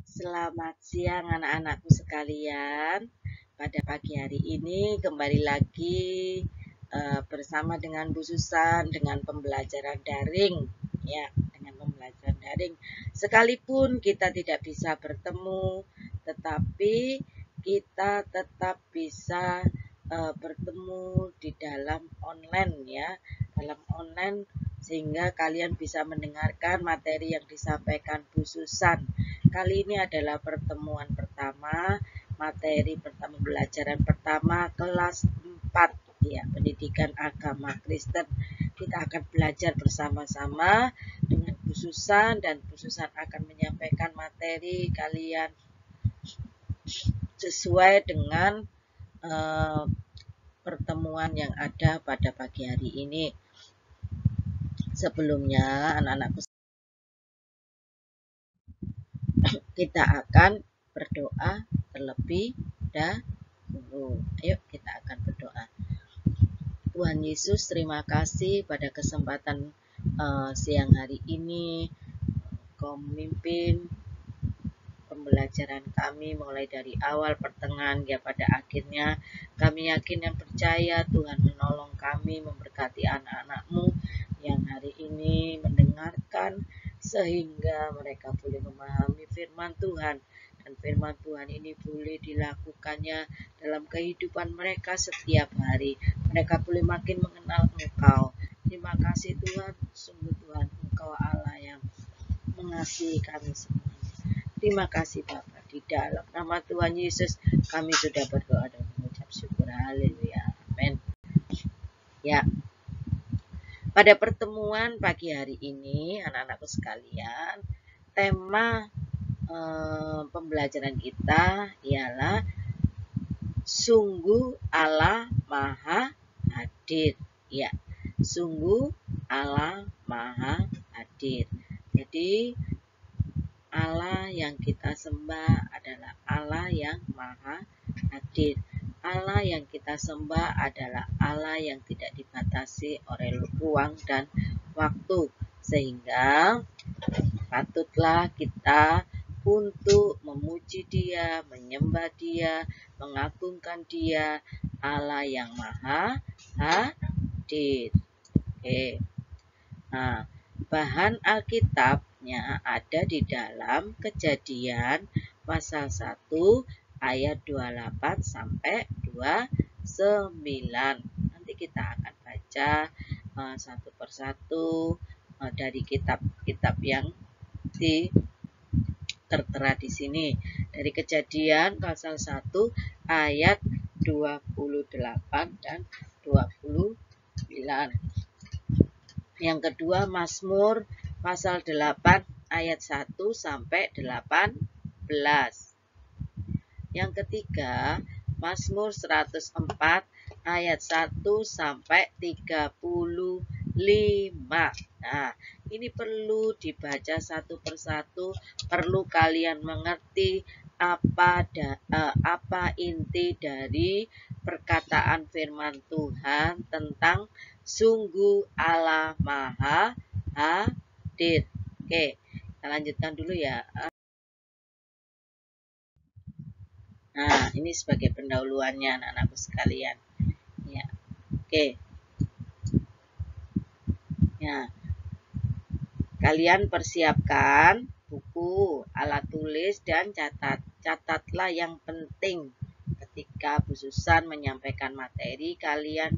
Selamat siang anak-anakku sekalian. Pada pagi hari ini kembali lagi bersama dengan Bu Susan dengan pembelajaran daring ya, dengan pembelajaran daring. Sekalipun kita tidak bisa bertemu, tetapi kita tetap bisa bertemu di dalam online ya, dalam online sehingga kalian bisa mendengarkan materi yang disampaikan Bu Susan. Kali ini adalah pertemuan pertama, materi pertama, pembelajaran pertama kelas 4 ya, pendidikan agama Kristen. Kita akan belajar bersama-sama dengan Bu Susan dan Bu Susan akan menyampaikan materi kalian sesuai dengan pertemuan yang ada pada pagi hari ini. Sebelumnya anak-anakku, kita akan berdoa terlebih dahulu. Ayo kita akan berdoa. Tuhan Yesus, terima kasih pada kesempatan siang hari ini. Kau memimpin pembelajaran kami mulai dari awal, pertengahan, hingga pada akhirnya. Kami yakin dan percaya Tuhan menolong kami, memberkati anak-anak-Mu yang hari ini mendengarkan sehingga mereka boleh memahami firman Tuhan. Dan firman Tuhan ini boleh dilakukannya dalam kehidupan mereka setiap hari. Mereka boleh makin mengenal Engkau. Terima kasih Tuhan, sungguh Tuhan Engkau Allah yang mengasihi kami semua. Terima kasih Bapa, di dalam nama Tuhan Yesus kami sudah berdoa dan mengucap syukur. Haleluya, amin. Ya, pada pertemuan pagi hari ini anak-anakku sekalian, tema pembelajaran kita ialah sungguh Allah Maha Hadir. Ya, sungguh Allah Maha Hadir. Jadi Allah yang kita sembah adalah Allah yang Maha Hadir. Allah yang kita sembah adalah Allah yang tidak dibatasi oleh ruang dan waktu. Sehingga patutlah kita untuk memuji Dia, menyembah Dia, mengagungkan Dia, Allah yang Maha Hadir. Oke. Nah, bahan Alkitabnya ada di dalam Kejadian pasal 1 ayat 28 sampai 29. Nanti kita akan baca satu persatu dari kitab-kitab yang tertera di sini. Dari Kejadian pasal 1 ayat 28 dan 29. Yang kedua Mazmur pasal 8 ayat 1 sampai 18. Yang ketiga Mazmur 104 ayat 1 sampai 35. Nah, ini perlu dibaca satu persatu, perlu kalian mengerti apa inti dari perkataan firman Tuhan tentang sungguh Allah Maha Hadir. Oke, kita lanjutkan dulu ya. Nah, ini sebagai pendahuluannya anak-anakku sekalian. Ya, oke. Ya, kalian persiapkan buku, alat tulis, dan catatlah yang penting. Ketika Bu Susan menyampaikan materi, kalian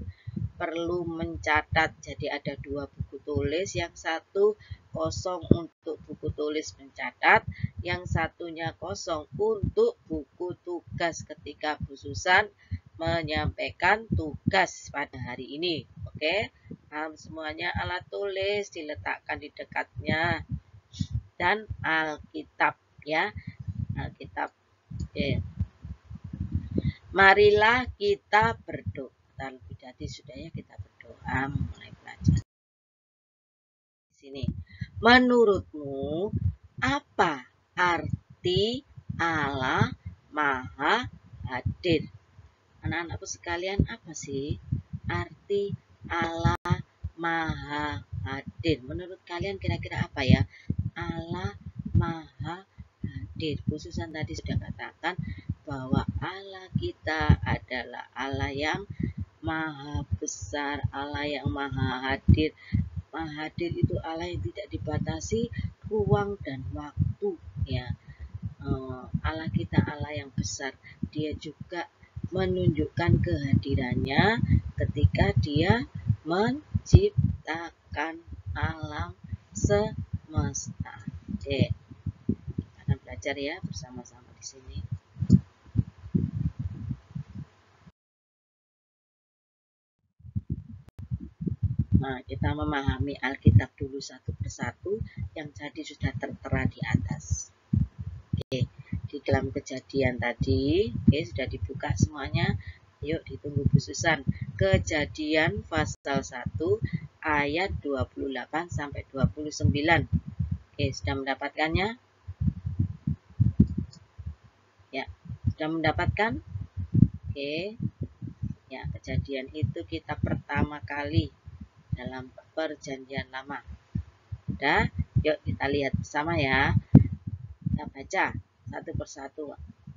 perlu mencatat. Jadi ada 2 buku tulis, yang satu kosong untuk buku tulis mencatat, yang satunya kosong untuk buku tugas ketika Bu Susan menyampaikan tugas pada hari ini. Oke, paham semuanya? Alat tulis diletakkan di dekatnya dan Alkitab ya, Alkitab. Oke. Marilah kita berdoa. Lebih tadi sudah ya, kita berdoa mulai belajar. Di sini, menurutmu apa arti Allah Maha Hadir? Anak-anakku sekalian, apa sih arti Allah Maha Hadir? Menurut kalian kira-kira apa ya? Allah Maha Hadir. Di khususan tadi sudah katakan bahwa Allah kita adalah Allah yang maha besar, Allah yang maha hadir. Maha hadir itu Allah yang tidak dibatasi ruang dan waktu, ya. Allah kita Allah yang besar. Dia juga menunjukkan kehadirannya ketika dia menciptakan alam semesta. Oke, kita akan belajar ya bersama-sama di sini. Nah, kita memahami Alkitab dulu satu persatu yang tadi sudah tertera di atas. Oke, di dalam Kejadian tadi, oke, sudah dibuka semuanya. Yuk ditunggu Bu Susan. Kejadian pasal 1 ayat 28 sampai 29. Oke, sudah mendapatkannya? Ya, sudah mendapatkan? Oke. Ya, Kejadian itu kita pertama kali dalam Perjanjian Lama. Udah, yuk kita lihat bersama ya. Kita baca satu persatu.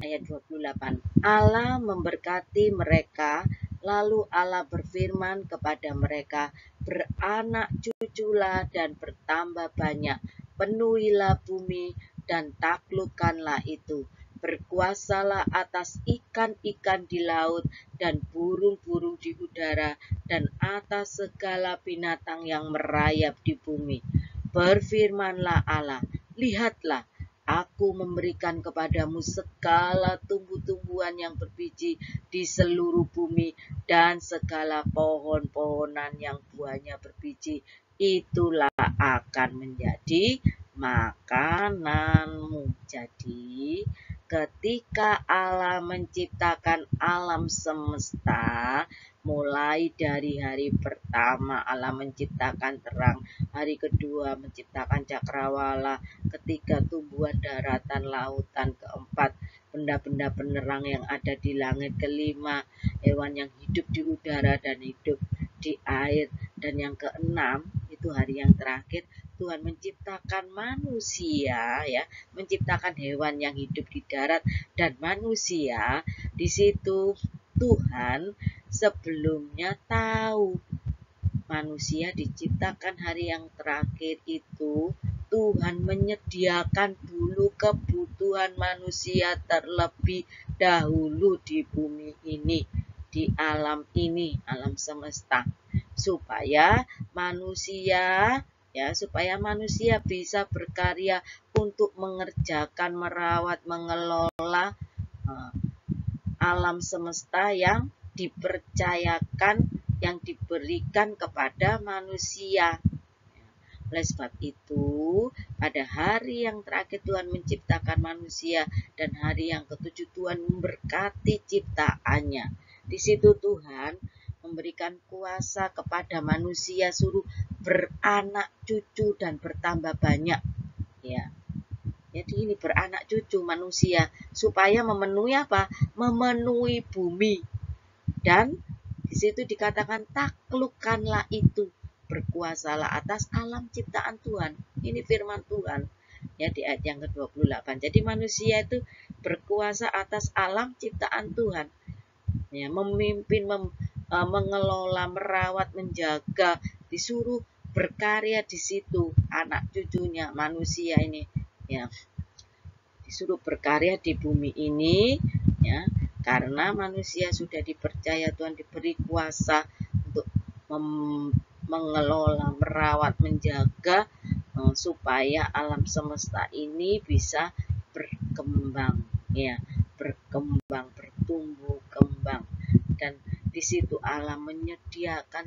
Ayat 28. Allah memberkati mereka, lalu Allah berfirman kepada mereka, beranak cuculah dan bertambah banyak, penuhilah bumi dan taklukkanlah itu. Berkuasalah atas ikan-ikan di laut dan burung-burung di udara dan atas segala binatang yang merayap di bumi. Berfirmanlah Allah, lihatlah, Aku memberikan kepadamu segala tumbuh-tumbuhan yang berbiji di seluruh bumi dan segala pohon-pohonan yang buahnya berbiji. Itulah akan menjadi makananmu. Jadi, ketika Allah menciptakan alam semesta, mulai dari hari pertama Allah menciptakan terang, hari kedua menciptakan cakrawala, ketiga tumbuhan daratan lautan, keempat benda-benda penerang yang ada di langit, kelima hewan yang hidup di udara dan hidup di air, dan yang keenam itu hari yang terakhir Tuhan menciptakan manusia, ya, menciptakan hewan yang hidup di darat dan manusia. Di situ Tuhan sebelumnya tahu manusia diciptakan hari yang terakhir itu. Tuhan menyediakan dulu kebutuhan manusia terlebih dahulu di bumi ini, di alam ini, alam semesta, supaya manusia bisa berkarya untuk mengerjakan, merawat, mengelola alam semesta yang dipercayakan, yang diberikan kepada manusia. Oleh sebab itu, pada hari yang terakhir Tuhan menciptakan manusia dan hari yang ketujuh Tuhan memberkati ciptaannya. Di situ Tuhan memberikan kuasa kepada manusia, suruh beranak cucu dan bertambah banyak. Ya. Jadi ini beranak cucu manusia supaya memenuhi apa? Memenuhi bumi. Dan di situ dikatakan taklukkanlah itu, berkuasalah atas alam ciptaan Tuhan. Ini firman Tuhan ya di ayat yang ke-28. Jadi manusia itu berkuasa atas alam ciptaan Tuhan. Ya, memimpin, mengelola, merawat, menjaga, disuruh berkarya di situ. Anak cucunya manusia ini ya disuruh berkarya di bumi ini, ya, karena manusia sudah dipercaya Tuhan, diberi kuasa untuk mengelola, merawat, menjaga supaya alam semesta ini bisa berkembang, ya, berkembang, bertumbuh kembang. Dan di situ Allah menyediakan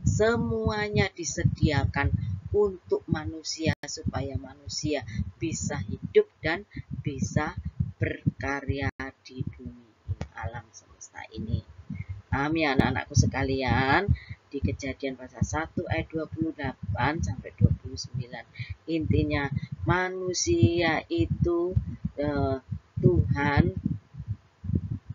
semuanya disediakan untuk manusia supaya manusia bisa hidup dan bisa berkarya di bumi alam semesta ini. Paham ya anak-anakku sekalian? Di Kejadian pasal 1 ayat 28 sampai 29. Intinya manusia itu Tuhan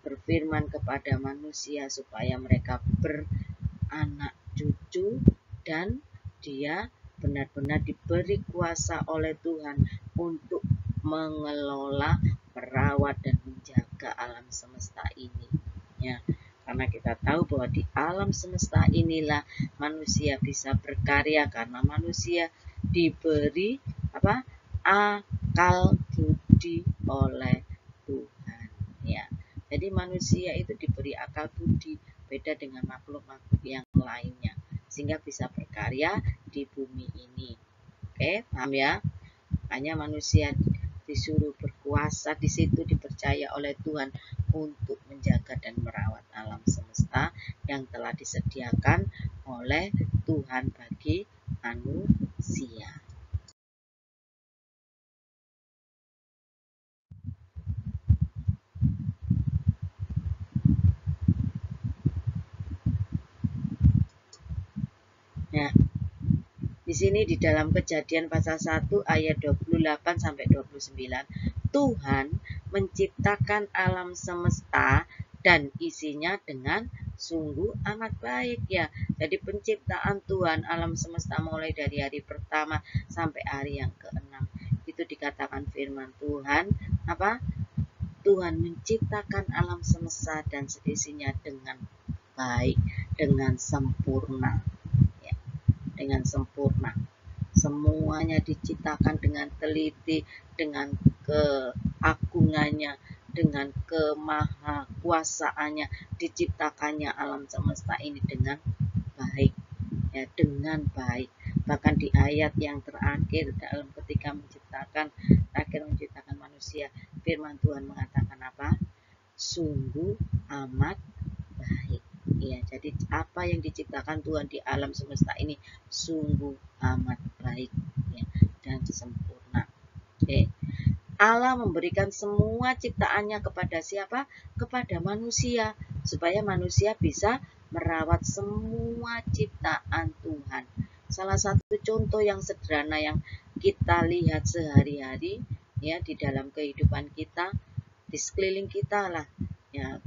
berfirman kepada manusia supaya mereka beranak cucu dan dia benar-benar diberi kuasa oleh Tuhan untuk mengelola, merawat, dan menjaga alam semesta ini. Ya, karena kita tahu bahwa di alam semesta inilah manusia bisa berkarya, karena manusia diberi akal budi oleh Tuhan. Ya, jadi manusia itu diberi akal budi, beda dengan makhluk-makhluk yang lainnya, sehingga bisa berkarya di bumi ini. Oke, paham ya? Hanya manusia disuruh berkuasa di situ, dipercaya oleh Tuhan untuk menjaga dan merawat alam semesta yang telah disediakan oleh Tuhan bagi manusia. Nah, di sini di dalam Kejadian pasal 1 ayat 28 sampai 29, Tuhan menciptakan alam semesta dan isinya dengan sungguh amat baik ya. Jadi penciptaan Tuhan alam semesta mulai dari hari pertama sampai hari yang ke-6 itu dikatakan firman Tuhan Tuhan menciptakan alam semesta dan seisinya dengan baik, dengan sempurna. Dengan sempurna. Semuanya diciptakan dengan teliti, dengan keagungannya, dengan kemahakuasaannya, diciptakannya alam semesta ini dengan baik. Ya, dengan baik. Bahkan di ayat yang terakhir dalam ketika menciptakan manusia, firman Tuhan mengatakan apa? Sungguh amat baik. Ya, jadi apa yang diciptakan Tuhan di alam semesta ini sungguh amat baik ya, dan sempurna. Oke. Allah memberikan semua ciptaannya kepada siapa? Kepada manusia, supaya manusia bisa merawat semua ciptaan Tuhan. Salah satu contoh yang sederhana yang kita lihat sehari-hari ya di dalam kehidupan kita, di sekeliling kita lah. Ya,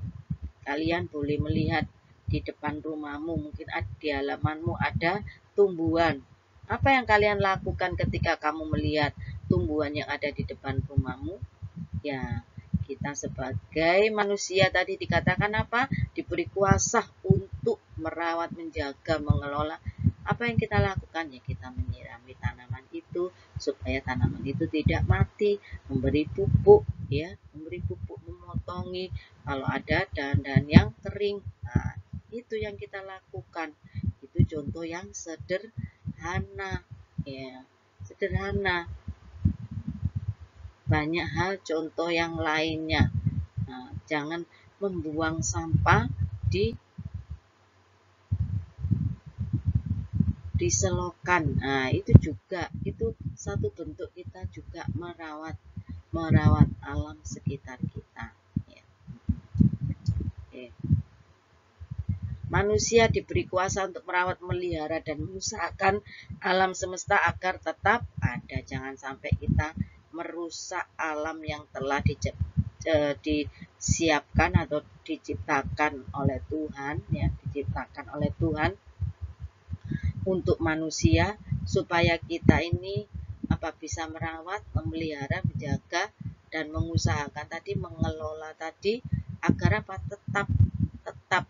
kalian boleh melihat di depan rumahmu, mungkin di halamanmu ada tumbuhan. Apa yang kalian lakukan ketika kamu melihat tumbuhan yang ada di depan rumahmu? Ya, kita sebagai manusia tadi dikatakan apa? Diberi kuasa untuk merawat, menjaga, mengelola. Apa yang kita lakukan? Ya, kita menyirami tanaman itu supaya tanaman itu tidak mati, memberi pupuk, ya, memberi pupuk, memotongi kalau ada dahan-dahan yang kering. Nah, itu yang kita lakukan. Itu contoh yang sederhana, ya, sederhana. Banyak hal contoh yang lainnya. Nah, jangan membuang sampah di selokan. Nah, itu juga itu satu bentuk kita juga merawat alam sekitar kita. Ya. Oke. Manusia diberi kuasa untuk merawat, melihara, dan mengusahakan alam semesta agar tetap ada. Jangan sampai kita merusak alam yang telah disiapkan atau diciptakan oleh Tuhan, ya, diciptakan oleh Tuhan untuk manusia, supaya kita ini bisa merawat, memelihara, menjaga, dan mengusahakan tadi, mengelola tadi agar tetap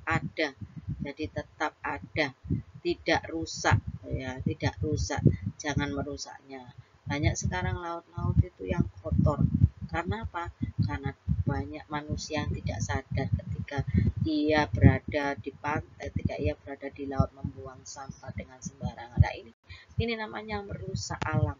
ada. Jadi tetap ada, tidak rusak ya, tidak rusak. Jangan merusaknya. Banyak sekarang laut-laut itu yang kotor. Karena apa? Karena banyak manusia yang tidak sadar ketika ia berada di pantai, ketika ia berada di laut membuang sampah dengan sembarangan. Nah, ini namanya merusak alam.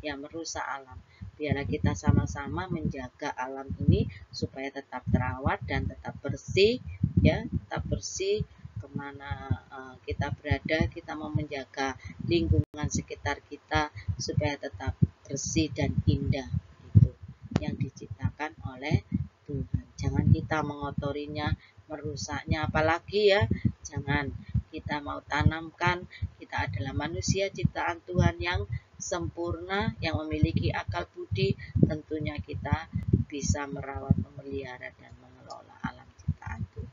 Ya, merusak alam. Biarlah kita sama-sama menjaga alam ini supaya tetap terawat dan tetap bersih, ya, tetap bersih. Kemana kita berada, kita mau menjaga lingkungan sekitar kita supaya tetap bersih dan indah. Itu yang diciptakan oleh Tuhan. Jangan kita mengotorinya, merusaknya, apalagi ya, jangan. Kita mau tanamkan, kita adalah manusia ciptaan Tuhan yang sempurna, yang memiliki akal budi. Tentunya kita bisa merawat, memelihara, dan mengelola alam ciptaan Tuhan.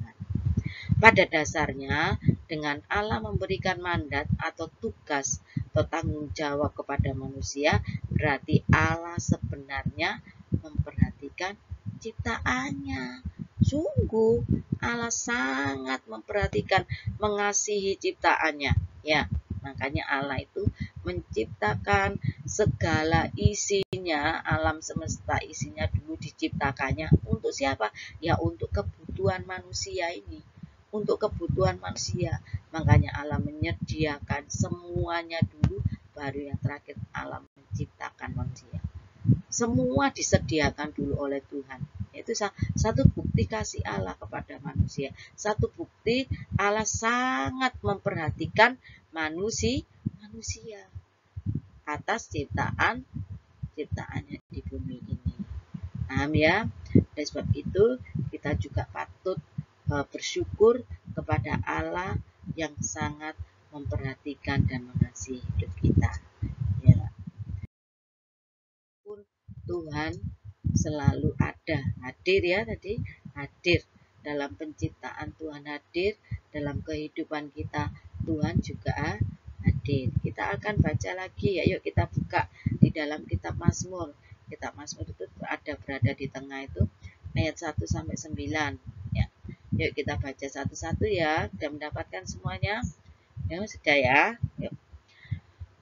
Pada dasarnya, dengan Allah memberikan mandat atau tugas atau tanggung jawab kepada manusia, Berarti Allah sebenarnya memperhatikan ciptaannya. Sungguh Allah sangat memperhatikan, mengasihi ciptaannya. Ya, makanya Allah itu menciptakan segala isinya, alam semesta isinya dulu diciptakannya untuk siapa? Ya untuk kebutuhan manusia ini. Untuk kebutuhan manusia. Makanya Allah menyediakan semuanya dulu, baru yang terakhir Allah menciptakan manusia. Semua disediakan dulu oleh Tuhan. Itu satu bukti kasih Allah kepada manusia. Satu bukti Allah sangat memperhatikan manusia atas ciptaannya di bumi ini. Paham ya? Dan sebab itu kita juga patut bersyukur kepada Allah yang sangat memperhatikan dan mengasihi hidup kita. Ya. Tuhan selalu ada, hadir ya tadi, hadir dalam penciptaan Tuhan, hadir dalam kehidupan kita, Tuhan juga hadir. Kita akan baca lagi ya, yuk kita buka di dalam kitab Mazmur. Kitab Mazmur itu berada di tengah itu ayat 1 sampai 9 ya. Yuk kita baca satu-satu ya. Sudah mendapatkan semuanya? Ya, sudah ya. Yuk.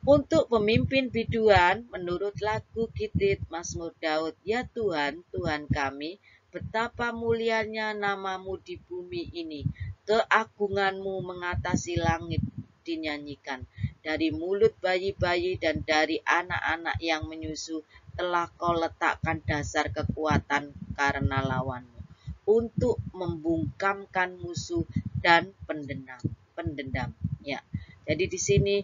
Untuk pemimpin biduan, menurut lagu Gitit Mazmur Daud, ya Tuhan, Tuhan kami, betapa mulianya namamu di bumi ini. Keagunganmu mengatasi langit dinyanyikan. Dari mulut bayi-bayi dan dari anak-anak yang menyusu, telah kau letakkan dasar kekuatan karena lawanmu, untuk membungkamkan musuh dan pendendam. Ya, jadi di sini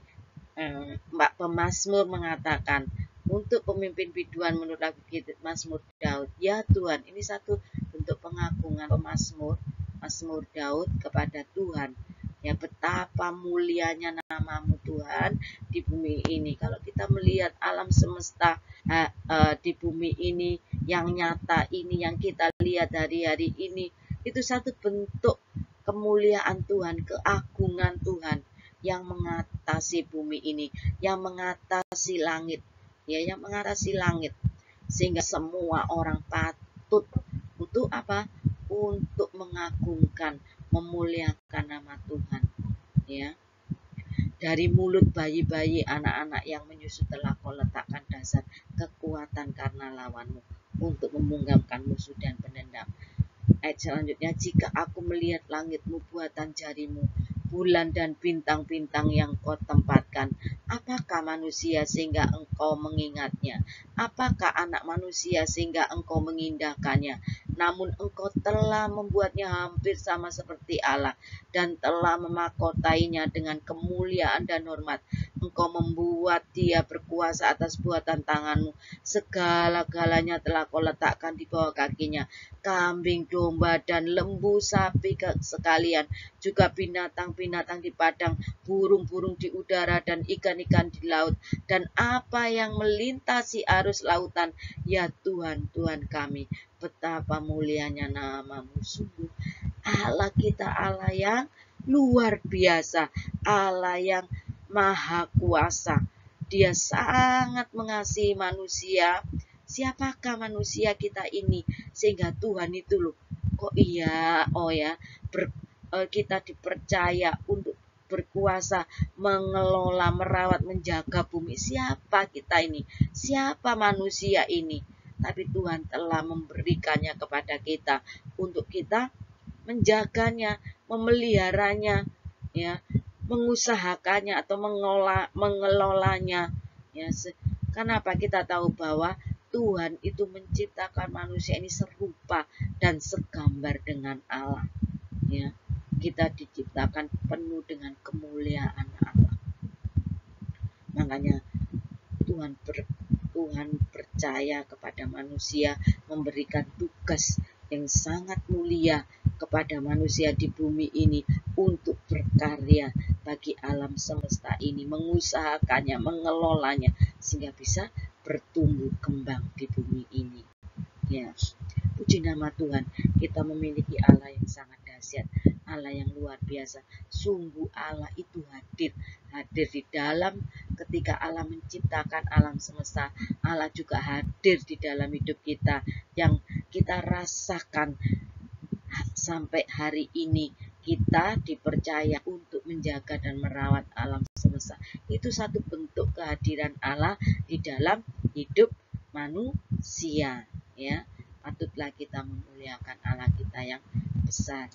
Mbak Pemazmur mengatakan, untuk pemimpin biduan menurut lagu Gitit Mazmur Daud, ya Tuhan, ini satu bentuk pengagungan pemazmur, Mazmur Daud kepada Tuhan. Ya, betapa mulianya namamu Tuhan di bumi ini. Kalau kita melihat alam semesta di bumi ini, yang nyata ini, yang kita lihat hari-hari ini, itu satu bentuk kemuliaan Tuhan, keagungan Tuhan yang mengatasi bumi ini, yang mengatasi langit, ya, yang mengatasi langit, sehingga semua orang patut untuk apa? Untuk mengagungkan, memuliakan nama Tuhan, ya. Dari mulut bayi-bayi, anak-anak yang menyusu, telah kau letakkan dasar kekuatan karena lawanmu, untuk membungkamkan musuh dan pendendam. Ayat selanjutnya, jika aku melihat langitmu buatan jarimu, bulan dan bintang-bintang yang kau tempatkan, apakah manusia sehingga engkau mengingatnya? Apakah anak manusia sehingga engkau mengindahkannya? Namun engkau telah membuatnya hampir sama seperti Allah, dan telah memahkotainya dengan kemuliaan dan hormat. Engkau membuat dia berkuasa atas buatan tanganmu. Segala-galanya telah kau letakkan di bawah kakinya. Kambing, domba, dan lembu sapi sekalian, juga binatang-binatang di padang, burung-burung di udara, dan ikan-ikan di laut, dan apa yang melintasi arus lautan. Ya Tuhan, Tuhan kami, betapa mulianya namamu. Sungguh Allah kita, Allah yang luar biasa, Allah yang maha kuasa. Dia sangat mengasihi manusia. Siapakah manusia kita ini sehingga Tuhan itu loh, kok iya, oh ya, kita dipercaya untuk berkuasa, mengelola, merawat, menjaga bumi. Siapa kita ini? Siapa manusia ini? Tapi Tuhan telah memberikannya kepada kita untuk kita menjaganya, memeliharanya, ya, mengusahakannya atau mengelolanya. Ya, kenapa kita tahu bahwa Tuhan itu menciptakan manusia ini serupa dan segambar dengan Allah. Ya, kita diciptakan penuh dengan kemuliaan Allah. Makanya Tuhan percaya kepada manusia, memberikan tugas yang sangat mulia kepada manusia di bumi ini untuk berkarya bagi alam semesta ini, mengusahakannya, mengelolanya, sehingga bisa bertumbuh kembang di bumi ini. Ya, puji nama Tuhan, kita memiliki Allah yang sangat dahsyat, Allah yang luar biasa. Sungguh Allah itu hadir di dalam ketika Allah menciptakan alam semesta, Allah juga hadir di dalam hidup kita, yang kita rasakan sampai hari ini. Kita dipercaya untuk menjaga dan merawat alam semesta. Itu satu bentuk kehadiran Allah di dalam hidup manusia, ya. Patutlah kita memuliakan Allah kita yang besar.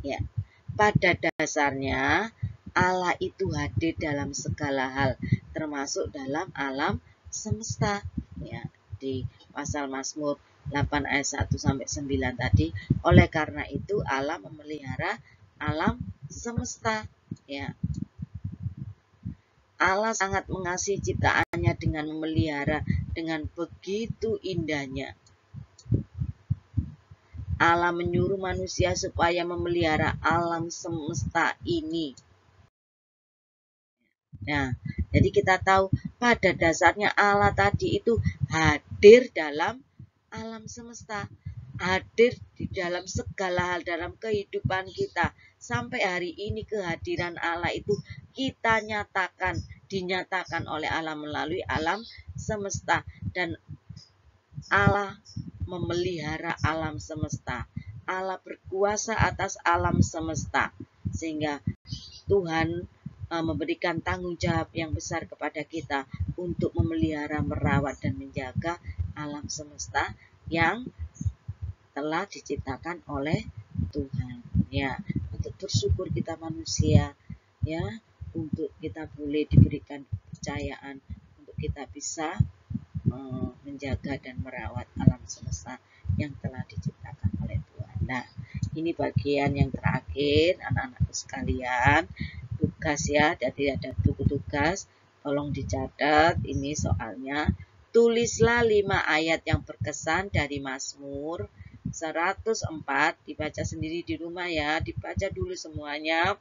Ya, pada dasarnya Allah itu hadir dalam segala hal, termasuk dalam alam semesta. Ya, di pasal Mazmur 8 ayat 1 sampai 9 tadi, oleh karena itu Allah memelihara alam semesta. Ya. Allah sangat mengasihi ciptaannya dengan memelihara dengan begitu indahnya. Allah menyuruh manusia supaya memelihara alam semesta ini. Nah, jadi kita tahu pada dasarnya Allah tadi itu hadir dalam alam semesta, hadir di dalam segala hal dalam kehidupan kita. Sampai hari ini kehadiran Allah itu kita dinyatakan oleh Allah melalui alam semesta, dan Allah memelihara alam semesta. Allah berkuasa atas alam semesta, sehingga Tuhan memberikan tanggung jawab yang besar kepada kita untuk memelihara, merawat, dan menjaga alam semesta yang telah diciptakan oleh Tuhan. Ya, untuk bersyukur kita manusia, ya, untuk kita boleh diberikan kepercayaan untuk kita bisa menjaga dan merawat alam semesta yang telah diciptakan oleh Tuhan. Nah, ini bagian yang terakhir, anak-anakku sekalian, tugas ya, jadi ada buku tugas, tolong dicatat ini soalnya. Tulislah 5 ayat yang berkesan dari Mazmur 104, dibaca sendiri di rumah ya, dibaca dulu semuanya,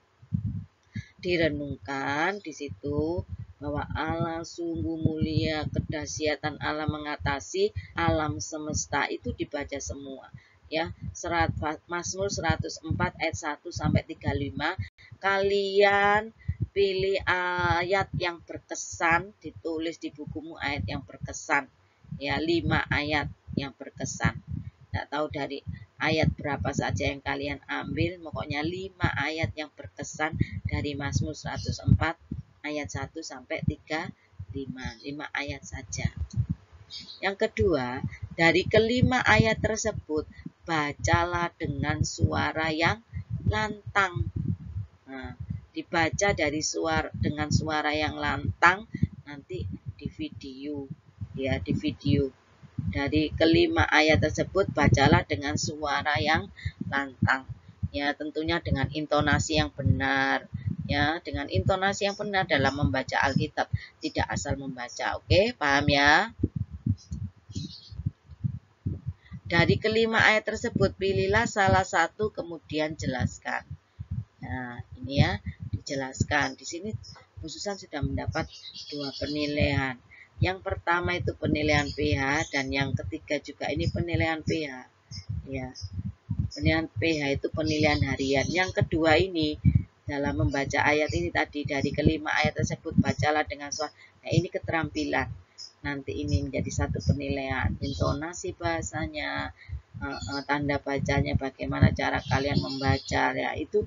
direnungkan di situ bahwa Allah sungguh mulia, kedahsyatan Allah mengatasi alam semesta, itu dibaca semua ya. Mazmur 104 ayat 1 sampai 35. Kalian pilih ayat yang berkesan, ditulis di bukumu ayat yang berkesan ya, 5 ayat yang berkesan. Tidak tahu dari ayat berapa saja yang kalian ambil, pokoknya 5 ayat yang berkesan dari Mazmur 104 ayat 1 sampai 35, 5 ayat saja. Yang kedua, dari kelima ayat tersebut bacalah dengan suara yang lantang. Nah, dibaca dengan suara yang lantang nanti di video ya, di video. Dari kelima ayat tersebut bacalah dengan suara yang lantang. Ya, tentunya dengan intonasi yang benar. Ya, dengan intonasi yang benar dalam membaca Alkitab, tidak asal membaca. Oke, paham ya? Dari kelima ayat tersebut pilihlah salah satu kemudian jelaskan. Nah, ini ya, dijelaskan. Di sini khususan sudah mendapat 2 penilaian. Yang pertama itu penilaian PH, dan yang ketiga juga ini penilaian PH. Ya, penilaian PH itu penilaian harian. Yang kedua ini dalam membaca ayat ini tadi, dari kelima ayat tersebut bacalah dengan suara. Nah, ini keterampilan. Nanti ini menjadi satu penilaian, intonasi bahasanya, tanda bacanya, bagaimana cara kalian membaca ya, itu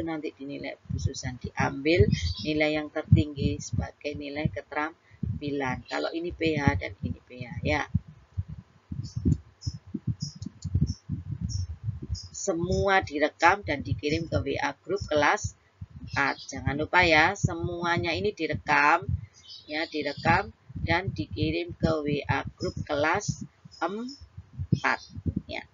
nanti dinilai khususan, diambil nilai yang tertinggi sebagai nilai keterampilan. Kalau ini PH dan ini PH ya. Semua direkam dan dikirim ke WA grup kelas 4. Jangan lupa ya, semuanya ini direkam ya, direkam dan dikirim ke WA grup kelas 4 ya.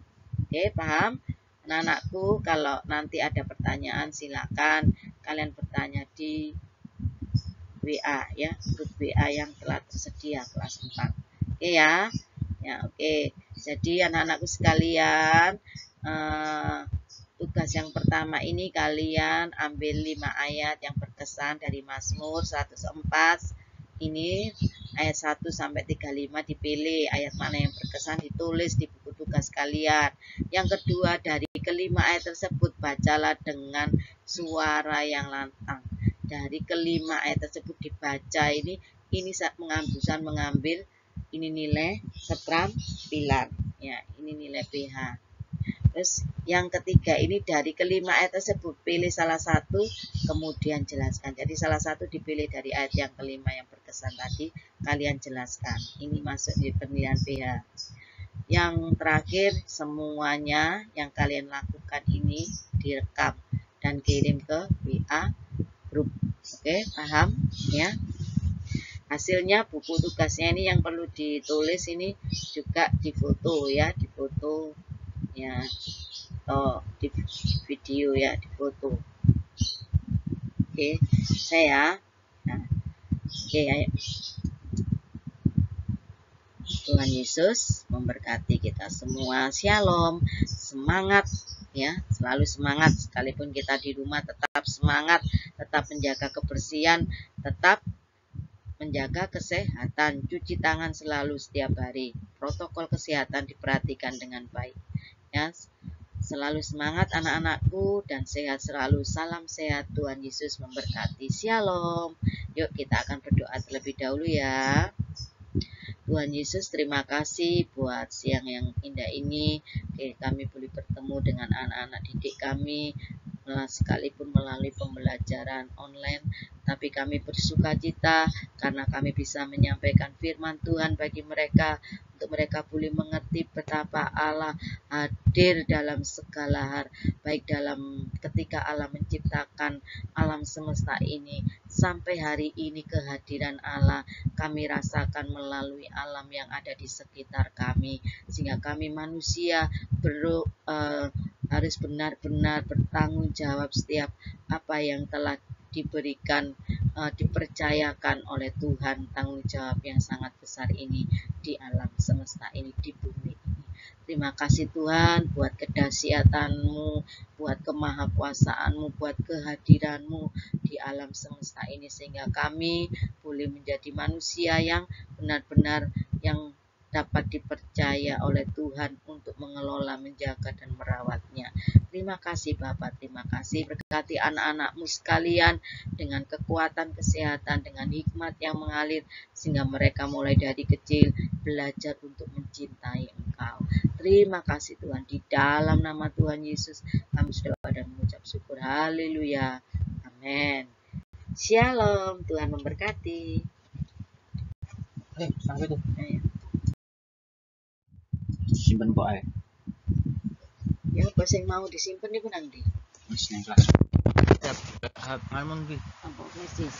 Oke, paham? Anak-anakku, kalau nanti ada pertanyaan silakan kalian bertanya di WA ya, grup WA yang telah tersedia kelas 4. Oke ya. Ya, oke. Jadi anak-anakku sekalian, tugas yang pertama ini kalian ambil 5 ayat yang berkesan dari Mazmur 104. Ini ayat 1 sampai 35 dipilih ayat mana yang berkesan, ditulis di buku tugas kalian. Yang kedua, dari kelima ayat tersebut bacalah dengan suara yang lantang. Dari kelima ayat tersebut dibaca ini mengambil ini nilai keterampilan ya, ini nilai PH. Terus yang ketiga ini dari kelima ayat tersebut pilih salah satu kemudian jelaskan. Jadi salah satu dipilih dari ayat yang kelima yang berkesan tadi, kalian jelaskan. Ini masuk di penilaian PH. Yang terakhir, semuanya yang kalian lakukan ini direkam dan kirim ke WA grup. Oke, paham ya? Hasilnya buku tugasnya ini yang perlu ditulis ini juga difoto ya, difoto ya, atau di video ya, difoto. Oke, saya. Nah, oke, ayo. Tuhan Yesus memberkati kita semua. Shalom, semangat ya, selalu semangat. Sekalipun kita di rumah tetap semangat, tetap menjaga kebersihan, tetap menjaga kesehatan, cuci tangan selalu setiap hari. Protokol kesehatan diperhatikan dengan baik. Ya, selalu semangat anak-anakku dan sehat selalu. Salam sehat, Tuhan Yesus memberkati. Shalom. Yuk kita akan berdoa terlebih dahulu ya. Tuhan Yesus, terima kasih buat siang yang indah ini. Oke, kami boleh bertemu dengan anak-anak didik kami, sekalipun melalui pembelajaran online, tapi kami bersuka cita karena kami bisa menyampaikan firman Tuhan bagi mereka, untuk mereka boleh mengerti betapa Allah hadir dalam segala hal, baik dalam ketika Allah menciptakan alam semesta ini, sampai hari ini kehadiran Allah kami rasakan melalui alam yang ada di sekitar kami, sehingga kami manusia harus benar-benar bertanggung jawab setiap apa yang telah diberikan, dipercayakan oleh Tuhan, tanggung jawab yang sangat besar ini di alam semesta ini, di bumi ini. Terima kasih Tuhan buat kedahsyatanmu, buat kemahakuasaanmu, buat kehadiranmu di alam semesta ini, sehingga kami boleh menjadi manusia yang benar-benar yang dapat dipercaya oleh Tuhan untuk mengelola, menjaga, dan merawatnya. Terima kasih Bapak, terima kasih. Berkati anak-anakmu sekalian dengan kekuatan kesehatan, dengan hikmat yang mengalir, sehingga mereka mulai dari kecil belajar untuk mencintai Engkau. Terima kasih Tuhan, di dalam nama Tuhan Yesus kami sudah pada mengucap syukur. Haleluya, amin. Shalom, Tuhan memberkati. Sampai tuh. Ayo. Simpen kok ae. Ya apa sing mau disimpen iku nang ndi? Wis nang kelas. Almond bi. Apa persis?